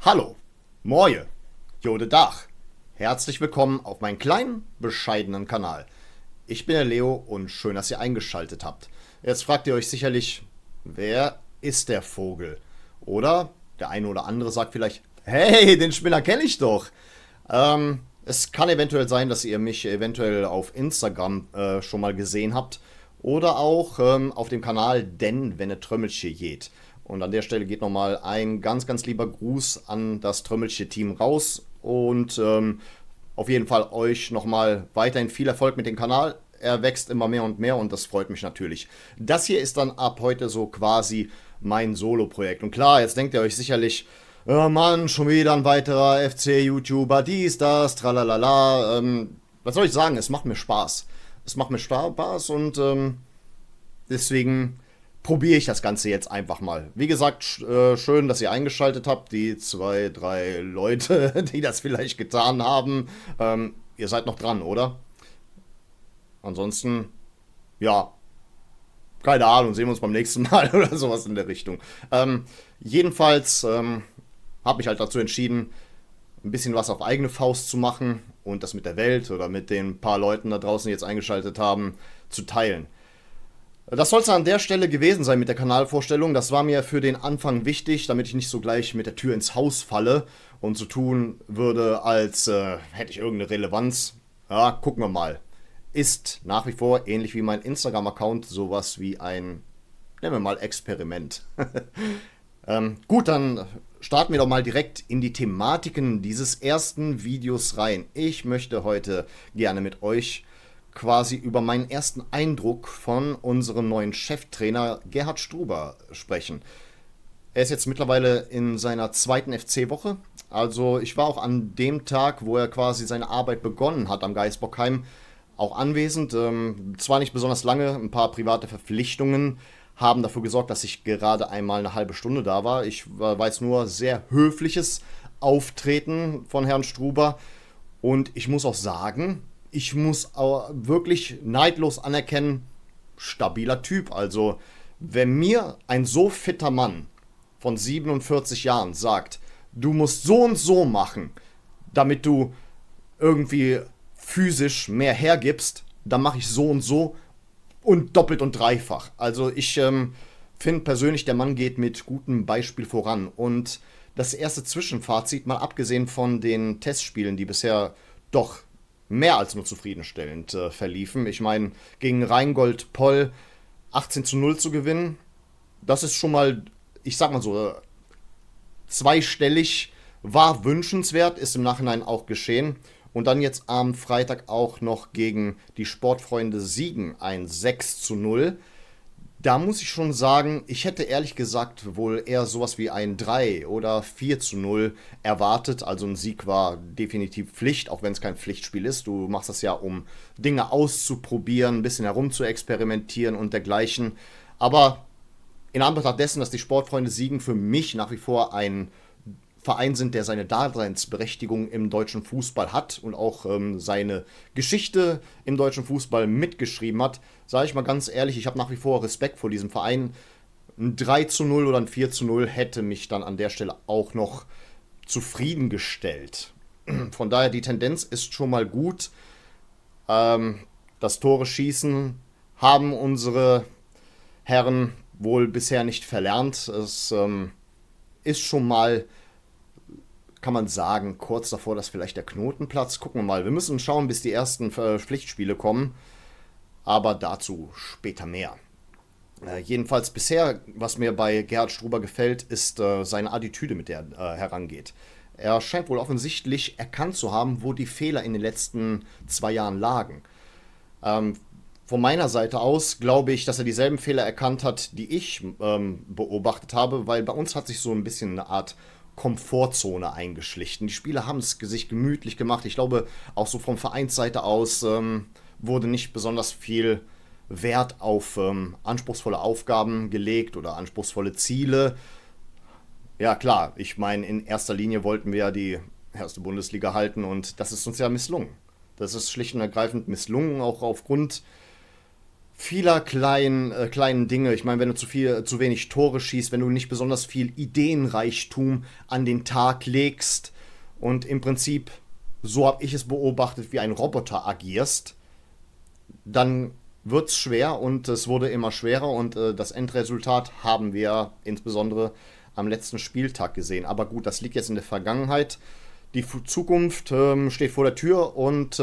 Hallo, Moje, Jode Dach. Herzlich willkommen auf meinen kleinen, bescheidenen Kanal. Ich bin der Leo und schön, dass ihr eingeschaltet habt. Jetzt fragt ihr euch sicherlich, wer ist der Vogel? Oder der eine oder andere sagt vielleicht, hey, den Spinner kenne ich doch. Es kann eventuell sein, dass ihr mich eventuell auf Instagram schon mal gesehen habt. Oder auch auf dem Kanal Denn, wenn ne Trömmelche geht. Und an der Stelle geht nochmal ein ganz, ganz lieber Gruß an das Trömmelche-Team raus. Und auf jeden Fall euch nochmal weiterhin viel Erfolg mit dem Kanal. Er wächst immer mehr und das freut mich natürlich. Das hier ist dann ab heute so quasi mein Solo-Projekt. Und klar, jetzt denkt ihr euch sicherlich, oh Mann, schon wieder ein weiterer FC-YouTuber, dies, das, tralalala. Was soll ich sagen? Es macht mir Spaß. Es macht mir Spaß und deswegen probiere ich das Ganze jetzt einfach mal. Wie gesagt, schön, dass ihr eingeschaltet habt. Die zwei, drei Leute, die das vielleicht getan haben. Ihr seid noch dran, oder? Ansonsten, ja, keine Ahnung, sehen wir uns beim nächsten Mal oder sowas in der Richtung. Jedenfalls habe ich halt dazu entschieden, ein bisschen was auf eigene Faust zu machen und das mit der Welt oder mit den paar Leuten da draußen, die jetzt eingeschaltet haben, zu teilen. Das soll es an der Stelle gewesen sein mit der Kanalvorstellung. Das war mir für den Anfang wichtig, damit ich nicht so gleich mit der Tür ins Haus falle und so tun würde, als hätte ich irgendeine Relevanz. Ja, gucken wir mal. Ist nach wie vor, ähnlich wie mein Instagram-Account, sowas wie ein, nennen wir mal, Experiment. Gut, dann starten wir doch mal direkt in die Thematiken dieses ersten Videos rein. Ich möchte heute gerne mit euch quasi über meinen ersten Eindruck von unserem neuen Cheftrainer Gerhard Struber sprechen. Er ist jetzt mittlerweile in seiner zweiten FC-Woche. Also ich war auch an dem Tag, wo er quasi seine Arbeit begonnen hat am Geisbockheim, auch anwesend. Zwar nicht besonders lange, ein paar private Verpflichtungen haben dafür gesorgt, dass ich gerade einmal eine halbe Stunde da war. Ich weiß nur sehr höfliches Auftreten von Herrn Struber. Und ich muss auch sagen, ich muss auch wirklich neidlos anerkennen, stabiler Typ. Also, wenn mir ein so fitter Mann von 47 Jahren sagt, du musst so und so machen, damit du irgendwie physisch mehr hergibst, dann mache ich so und so und doppelt und dreifach. Also ich finde persönlich, der Mann geht mit gutem Beispiel voran. Und das erste Zwischenfazit, mal abgesehen von den Testspielen, die bisher doch mehr als nur zufriedenstellend verliefen. Ich meine, gegen Rheingold Poll 18:0 zu gewinnen, das ist schon mal, ich sag mal so, zweistellig, war wünschenswert, ist im Nachhinein auch geschehen. Und dann jetzt am Freitag auch noch gegen die Sportfreunde Siegen ein 6:0. Da muss ich schon sagen, ich hätte ehrlich gesagt wohl eher sowas wie ein 3 oder 4:0 erwartet. Also ein Sieg war definitiv Pflicht, auch wenn es kein Pflichtspiel ist. Du machst das ja, um Dinge auszuprobieren, ein bisschen herum zu experimentieren und dergleichen. Aber in Anbetracht dessen, dass die Sportfreunde Siegen für mich nach wie vor ein Verein sind, der seine Daseinsberechtigung im deutschen Fußball hat und auch seine Geschichte im deutschen Fußball mitgeschrieben hat, sage ich mal ganz ehrlich, ich habe nach wie vor Respekt vor diesem Verein. Ein 3:0 oder ein 4:0 hätte mich dann an der Stelle auch noch zufriedengestellt. Von daher, die Tendenz ist schon mal gut. Das Tore schießen haben unsere Herren wohl bisher nicht verlernt. Es ist schon mal, kann man sagen, kurz davor, dass vielleicht der Knoten platzt. Gucken wir mal. Wir müssen schauen, bis die ersten Pflichtspiele kommen. Aber dazu später mehr. Jedenfalls bisher, was mir bei Gerhard Struber gefällt, ist seine Attitüde, mit der er herangeht. Er scheint wohl offensichtlich erkannt zu haben, wo die Fehler in den letzten 2 Jahren lagen. Von meiner Seite aus glaube ich, dass er dieselben Fehler erkannt hat, die ich beobachtet habe, weil bei uns hat sich so ein bisschen eine Art Komfortzone eingeschlichen. Die Spieler haben es sich gemütlich gemacht. Ich glaube, auch so von Vereinsseite aus wurde nicht besonders viel Wert auf anspruchsvolle Aufgaben gelegt oder anspruchsvolle Ziele. Ja klar, ich meine, in erster Linie wollten wir ja die erste Bundesliga halten und das ist uns ja misslungen. Das ist schlicht und ergreifend misslungen, auch aufgrund vieler kleinen Dinge. Ich meine, wenn du zu wenig Tore schießt, wenn du nicht besonders viel Ideenreichtum an den Tag legst und im Prinzip, so habe ich es beobachtet, wie ein Roboter agierst, dann wird es schwer und es wurde immer schwerer und das Endresultat haben wir insbesondere am letzten Spieltag gesehen. Aber gut, das liegt jetzt in der Vergangenheit. Die Zukunft steht vor der Tür und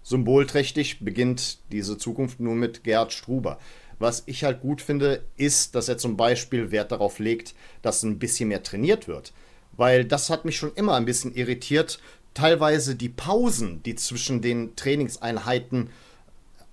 symbolträchtig beginnt diese Zukunft nur mit Gerd Struber. Was ich halt gut finde, ist, dass er zum Beispiel Wert darauf legt, dass ein bisschen mehr trainiert wird. Weil das hat mich schon immer ein bisschen irritiert. Teilweise die Pausen, die zwischen den Trainingseinheiten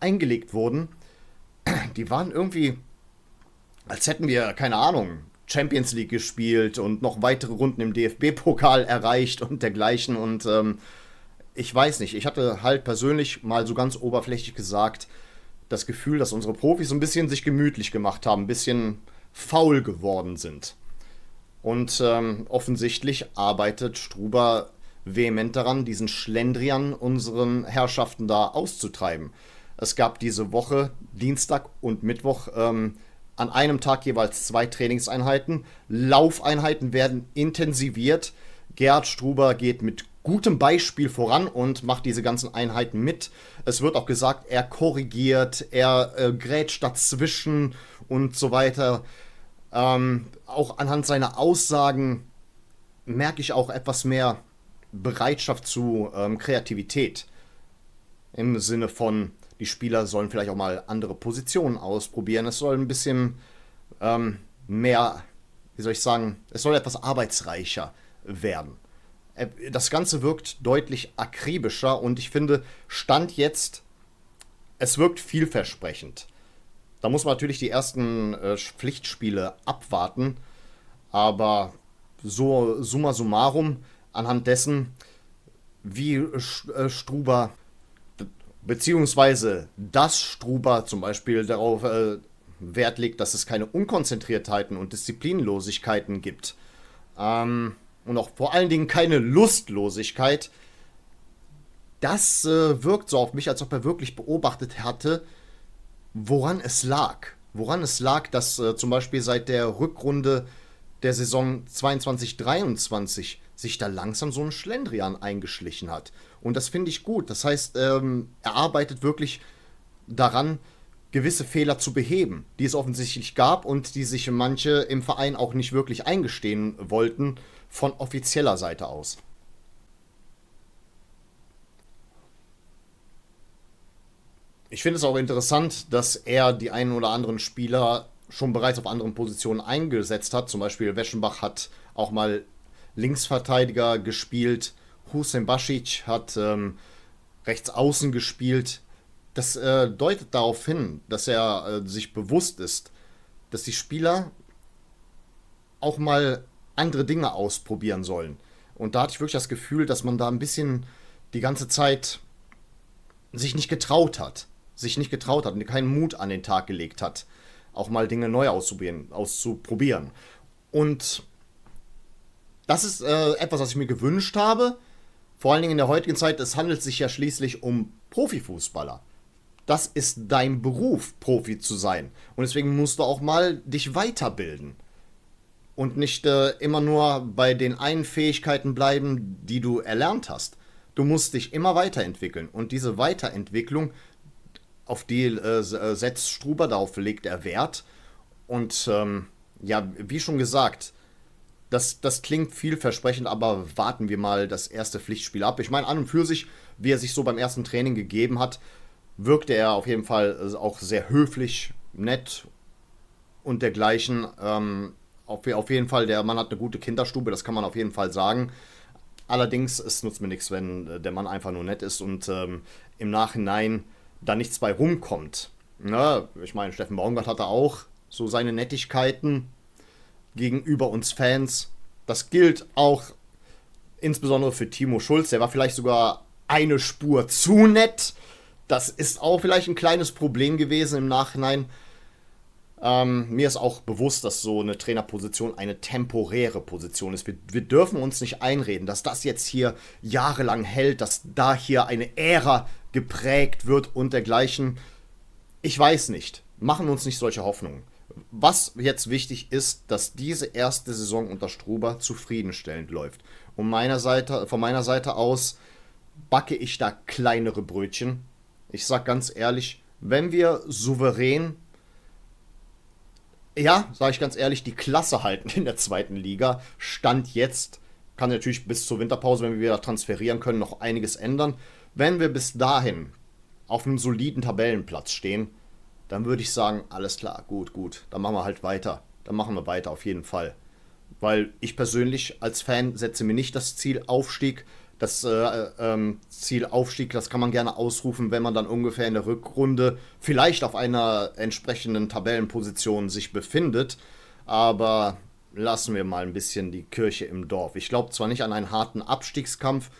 eingelegt wurden, die waren irgendwie, als hätten wir, keine Ahnung, Champions League gespielt und noch weitere Runden im DFB-Pokal erreicht und dergleichen. Und ich weiß nicht, ich hatte halt persönlich mal so ganz oberflächlich gesagt, das Gefühl, dass unsere Profis so ein bisschen sich gemütlich gemacht haben, ein bisschen faul geworden sind. Und offensichtlich arbeitet Struber vehement daran, diesen Schlendrian unseren Herrschaften da auszutreiben. Es gab diese Woche, Dienstag und Mittwoch, an einem Tag jeweils 2 Trainingseinheiten. Laufeinheiten werden intensiviert. Gerd Struber geht mit gutem Beispiel voran und macht diese ganzen Einheiten mit. Es wird auch gesagt, er korrigiert, er grätscht dazwischen und so weiter. Auch anhand seiner Aussagen merke ich auch etwas mehr Bereitschaft zu Kreativität. Im Sinne von, die Spieler sollen vielleicht auch mal andere Positionen ausprobieren. Es soll ein bisschen mehr, wie soll ich sagen, es soll etwas arbeitsreicher werden. Das Ganze wirkt deutlich akribischer und ich finde, Stand jetzt, es wirkt vielversprechend. Da muss man natürlich die ersten Pflichtspiele abwarten, aber so summa summarum, anhand dessen, wie Struber, beziehungsweise dass Struber zum Beispiel darauf Wert legt, dass es keine Unkonzentriertheiten und Disziplinlosigkeiten gibt. Und auch vor allen Dingen keine Lustlosigkeit. Das wirkt so auf mich, als ob er wirklich beobachtet hatte, woran es lag. Woran es lag, dass zum Beispiel seit der Rückrunde der Saison 22/23 sich da langsam so ein Schlendrian eingeschlichen hat. Und das finde ich gut. Das heißt, er arbeitet wirklich daran, gewisse Fehler zu beheben, die es offensichtlich gab und die sich manche im Verein auch nicht wirklich eingestehen wollten von offizieller Seite aus. Ich finde es auch interessant, dass er die einen oder anderen Spieler schon bereits auf anderen Positionen eingesetzt hat. Zum Beispiel Weschenbach hat auch mal Linksverteidiger gespielt. Hussein Basic hat rechts außen gespielt. Das deutet darauf hin, dass er sich bewusst ist, dass die Spieler auch mal andere Dinge ausprobieren sollen. Und da hatte ich wirklich das Gefühl, dass man da ein bisschen die ganze Zeit sich nicht getraut hat. Sich nicht getraut hat und keinen Mut an den Tag gelegt hat, auch mal Dinge neu auszuprobieren. Und das ist etwas, was ich mir gewünscht habe. Vor allen Dingen in der heutigen Zeit, es handelt sich ja schließlich um Profifußballer. Das ist dein Beruf, Profi zu sein. Und deswegen musst du auch mal dich weiterbilden. Und nicht immer nur bei den einen Fähigkeiten bleiben, die du erlernt hast. Du musst dich immer weiterentwickeln. Und diese Weiterentwicklung, auf die setzt Struber, darauf legt er Wert. Und ja, wie schon gesagt, das klingt vielversprechend, aber warten wir mal das erste Pflichtspiel ab. Ich meine, an und für sich, wie er sich so beim ersten Training gegeben hat, wirkte er auf jeden Fall auch sehr höflich, nett und dergleichen. Auf jeden Fall, der Mann hat eine gute Kinderstube, das kann man auf jeden Fall sagen. Allerdings, es nutzt mir nichts, wenn der Mann einfach nur nett ist und im Nachhinein da nichts bei rumkommt. Ne? Ich meine, Steffen Baumgart hatte auch so seine Nettigkeiten gegenüber uns Fans. Das gilt auch insbesondere für Timo Schulz. Der war vielleicht sogar eine Spur zu nett. Das ist auch vielleicht ein kleines Problem gewesen im Nachhinein. Mir ist auch bewusst, dass so eine Trainerposition eine temporäre Position ist. Wir dürfen uns nicht einreden, dass das jetzt hier jahrelang hält, dass da hier eine Ära geprägt wird und dergleichen. Ich weiß nicht. Machen wir uns nicht solche Hoffnungen. Was jetzt wichtig ist, dass diese erste Saison unter Struber zufriedenstellend läuft. Von meiner Seite aus backe ich da kleinere Brötchen. Ich sag ganz ehrlich, wenn wir souverän, ja, sage ich ganz ehrlich, die Klasse halten in der zweiten Liga, Stand jetzt, kann natürlich bis zur Winterpause, wenn wir wieder transferieren können, noch einiges ändern. Wenn wir bis dahin auf einem soliden Tabellenplatz stehen, dann würde ich sagen, alles klar, gut, gut, dann machen wir halt weiter. Dann machen wir weiter, auf jeden Fall. Weil ich persönlich als Fan setze mir nicht das Ziel Aufstieg. Das Ziel Aufstieg, das kann man gerne ausrufen, wenn man dann ungefähr in der Rückrunde vielleicht auf einer entsprechenden Tabellenposition sich befindet. Aber lassen wir mal ein bisschen die Kirche im Dorf. Ich glaube zwar nicht an einen harten Abstiegskampf.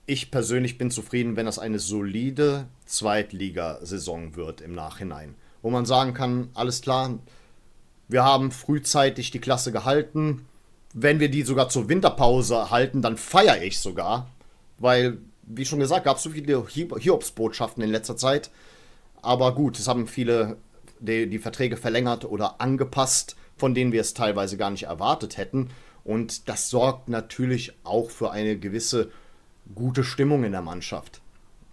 Ich persönlich bin zufrieden, wenn das eine solide Zweitligasaison wird im Nachhinein. Wo man sagen kann, alles klar, wir haben frühzeitig die Klasse gehalten. Wenn wir die sogar zur Winterpause halten, dann feiere ich sogar. Weil, wie schon gesagt, gab es so viele Hiobsbotschaften in letzter Zeit. Aber gut, es haben viele die Verträge verlängert oder angepasst, von denen wir es teilweise gar nicht erwartet hätten. Und das sorgt natürlich auch für eine gewisse gute Stimmung in der Mannschaft.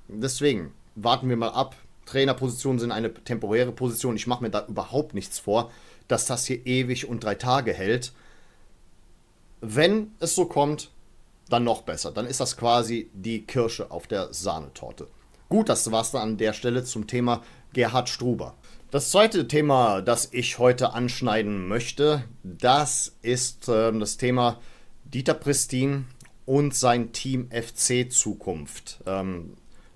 Deswegen warten wir mal ab. Trainerpositionen sind eine temporäre Position. Ich mache mir da überhaupt nichts vor, dass das hier ewig und 3 Tage hält. Wenn es so kommt, dann noch besser. Dann ist das quasi die Kirsche auf der Sahnetorte. Gut, das war's dann an der Stelle zum Thema Gerhard Struber. Das zweite Thema, das ich heute anschneiden möchte, das ist das Thema Dieter Pristin und sein Team FC Zukunft.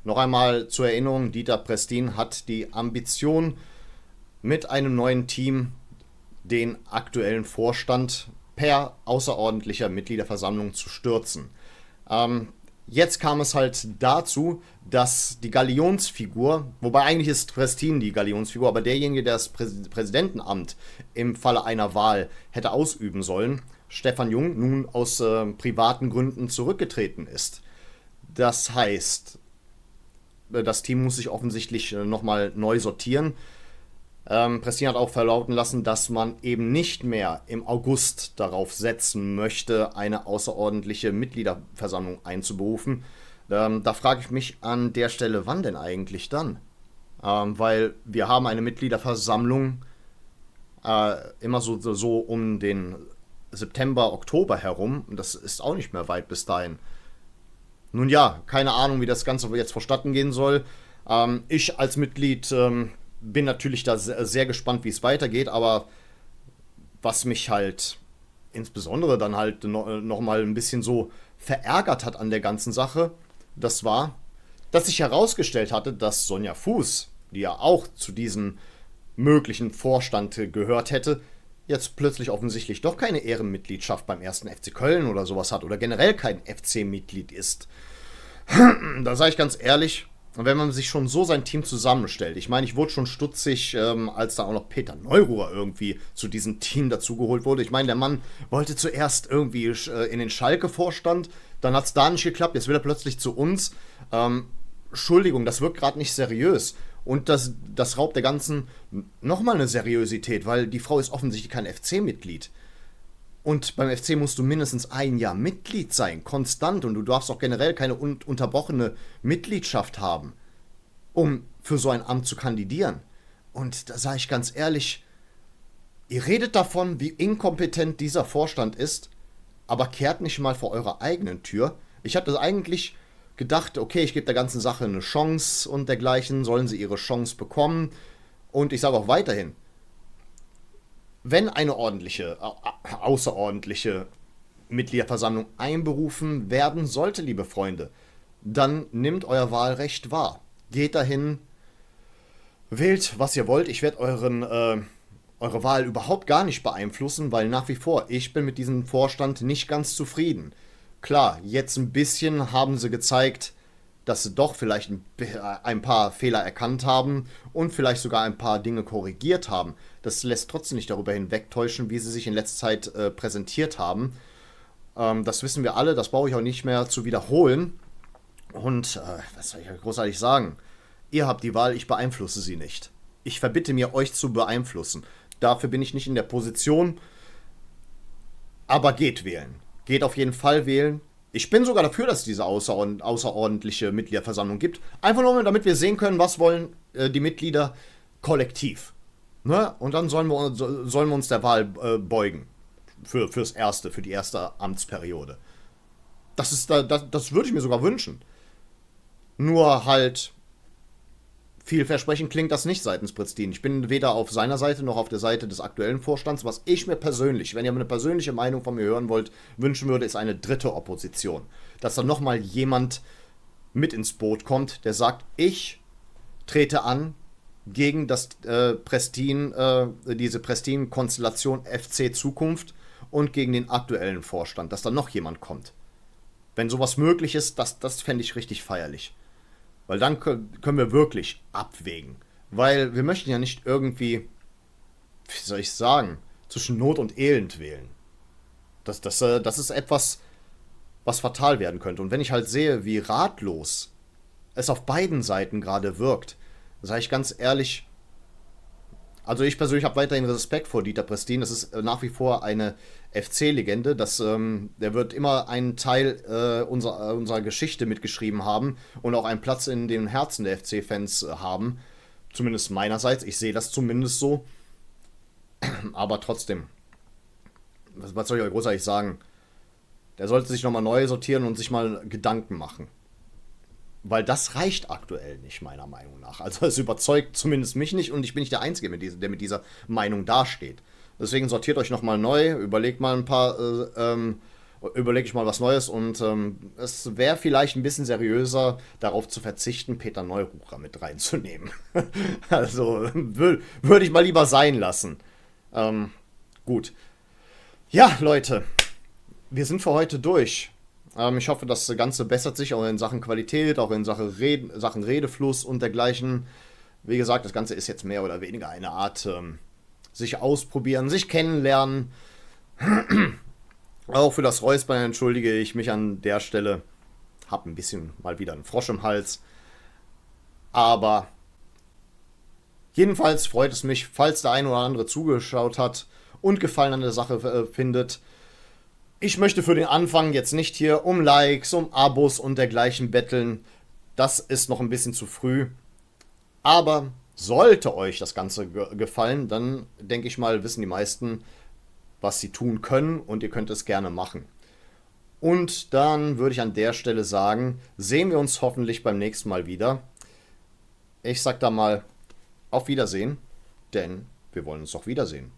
Noch einmal zur Erinnerung, Dieter Pristin hat die Ambition, mit einem neuen Team den aktuellen Vorstand per außerordentlicher Mitgliederversammlung zu stürzen. Jetzt kam es halt dazu, dass die Galionsfigur, wobei eigentlich ist Pristin die Galionsfigur, aber derjenige, der das Präsidentenamt im Falle einer Wahl hätte ausüben sollen, Stefan Jung, nun aus privaten Gründen zurückgetreten ist. Das heißt, das Team muss sich offensichtlich nochmal neu sortieren. Pristin hat auch verlauten lassen, dass man eben nicht mehr im August darauf setzen möchte, eine außerordentliche Mitgliederversammlung einzuberufen. Da frage ich mich an der Stelle, wann denn eigentlich dann? Weil wir haben eine Mitgliederversammlung immer so um den September, Oktober herum. Und das ist auch nicht mehr weit bis dahin. Nun ja, keine Ahnung, wie das Ganze jetzt vonstatten gehen soll. Ich als Mitglied bin natürlich da sehr gespannt, wie es weitergeht, aber was mich halt insbesondere dann halt noch mal ein bisschen so verärgert hat an der ganzen Sache, das war, dass sich herausgestellt hatte, dass Sonja Fuß, die ja auch zu diesem möglichen Vorstand gehört hätte, jetzt plötzlich offensichtlich doch keine Ehrenmitgliedschaft beim ersten FC Köln oder sowas hat oder generell kein FC-Mitglied ist. Da sage ich ganz ehrlich, wenn man sich schon so sein Team zusammenstellt, ich meine, ich wurde schon stutzig, als da auch noch Peter Neururer irgendwie zu diesem Team dazugeholt wurde. Ich meine, der Mann wollte zuerst irgendwie in den Schalke-Vorstand, dann hat es da nicht geklappt, jetzt will er plötzlich zu uns. Entschuldigung, das wirkt gerade nicht seriös. Und das raubt der Ganzen nochmal eine Seriosität, weil die Frau ist offensichtlich kein FC-Mitglied. Und beim FC musst du mindestens ein Jahr Mitglied sein, konstant. Und du darfst auch generell keine unterbrochene Mitgliedschaft haben, um für so ein Amt zu kandidieren. Und da sage ich ganz ehrlich, ihr redet davon, wie inkompetent dieser Vorstand ist, aber kehrt nicht mal vor eurer eigenen Tür. Ich hatte eigentlich gedacht, okay, ich gebe der ganzen Sache eine Chance und dergleichen, sollen sie ihre Chance bekommen. Und ich sage auch weiterhin, wenn eine außerordentliche Mitgliederversammlung einberufen werden sollte, liebe Freunde, dann nehmt euer Wahlrecht wahr. Geht dahin, wählt, was ihr wollt. Ich werde eure Wahl überhaupt gar nicht beeinflussen, weil nach wie vor, ich bin mit diesem Vorstand nicht ganz zufrieden. Klar, jetzt ein bisschen haben sie gezeigt, dass sie doch vielleicht ein paar Fehler erkannt haben und vielleicht sogar ein paar Dinge korrigiert haben. Das lässt trotzdem nicht darüber hinwegtäuschen, wie sie sich in letzter Zeit präsentiert haben. Das wissen wir alle, das brauche ich auch nicht mehr zu wiederholen. Und was soll ich großartig sagen? Ihr habt die Wahl, ich beeinflusse sie nicht. Ich verbitte mir, euch zu beeinflussen. Dafür bin ich nicht in der Position, aber geht wählen. Geht auf jeden Fall wählen. Ich bin sogar dafür, dass es diese außerordentliche Mitgliederversammlung gibt. Einfach nur, damit wir sehen können, was wollen die Mitglieder kollektiv. Ne? Und dann sollen wir uns der Wahl beugen. Für die erste Amtsperiode. Das würde ich mir sogar wünschen. Nur halt, vielversprechend klingt das nicht seitens Pristin. Ich bin weder auf seiner Seite noch auf der Seite des aktuellen Vorstands. Was ich mir persönlich, wenn ihr eine persönliche Meinung von mir hören wollt, wünschen würde, ist eine dritte Opposition. Dass da nochmal jemand mit ins Boot kommt, der sagt, ich trete an gegen das diese Prestin-Konstellation FC Zukunft und gegen den aktuellen Vorstand. Dass da noch jemand kommt. Wenn sowas möglich ist, das fände ich richtig feierlich. Weil dann können wir wirklich abwägen. Weil wir möchten ja nicht irgendwie, wie soll ich sagen, zwischen Not und Elend wählen. Das ist etwas, was fatal werden könnte. Und wenn ich halt sehe, wie ratlos es auf beiden Seiten gerade wirkt, sage ich ganz ehrlich, also ich persönlich habe weiterhin Respekt vor Dieter Prestin. Das ist nach wie vor eine FC-Legende. Der wird immer einen Teil unserer Geschichte mitgeschrieben haben und auch einen Platz in den Herzen der FC-Fans haben. Zumindest meinerseits. Ich sehe das zumindest so. Aber trotzdem, was soll ich euch großartig sagen? Der sollte sich nochmal neu sortieren und sich mal Gedanken machen. Weil das reicht aktuell nicht, meiner Meinung nach. Also es überzeugt zumindest mich nicht und ich bin nicht der Einzige, der mit dieser Meinung dasteht. Deswegen sortiert euch nochmal neu, überlegt mal überlegt euch mal was Neues und es wäre vielleicht ein bisschen seriöser, darauf zu verzichten, Peter Neururer mit reinzunehmen. Also würde ich mal lieber sein lassen. Gut. Ja, Leute, wir sind für heute durch. Ich hoffe, das Ganze bessert sich auch in Sachen Qualität, auch in Sachen Redefluss und dergleichen. Wie gesagt, das Ganze ist jetzt mehr oder weniger eine Art sich ausprobieren, sich kennenlernen. Auch für das Räuspern entschuldige ich mich an der Stelle. Hab ein bisschen mal wieder einen Frosch im Hals. Aber jedenfalls freut es mich, falls der ein oder andere zugeschaut hat und Gefallen an der Sache findet. Ich möchte für den Anfang jetzt nicht hier um Likes, um Abos und dergleichen betteln. Das ist noch ein bisschen zu früh. Aber sollte euch das Ganze gefallen, dann denke ich mal, wissen die meisten, was sie tun können und ihr könnt es gerne machen. Und dann würde ich an der Stelle sagen, sehen wir uns hoffentlich beim nächsten Mal wieder. Ich sag da mal auf Wiedersehen, denn wir wollen uns doch wiedersehen.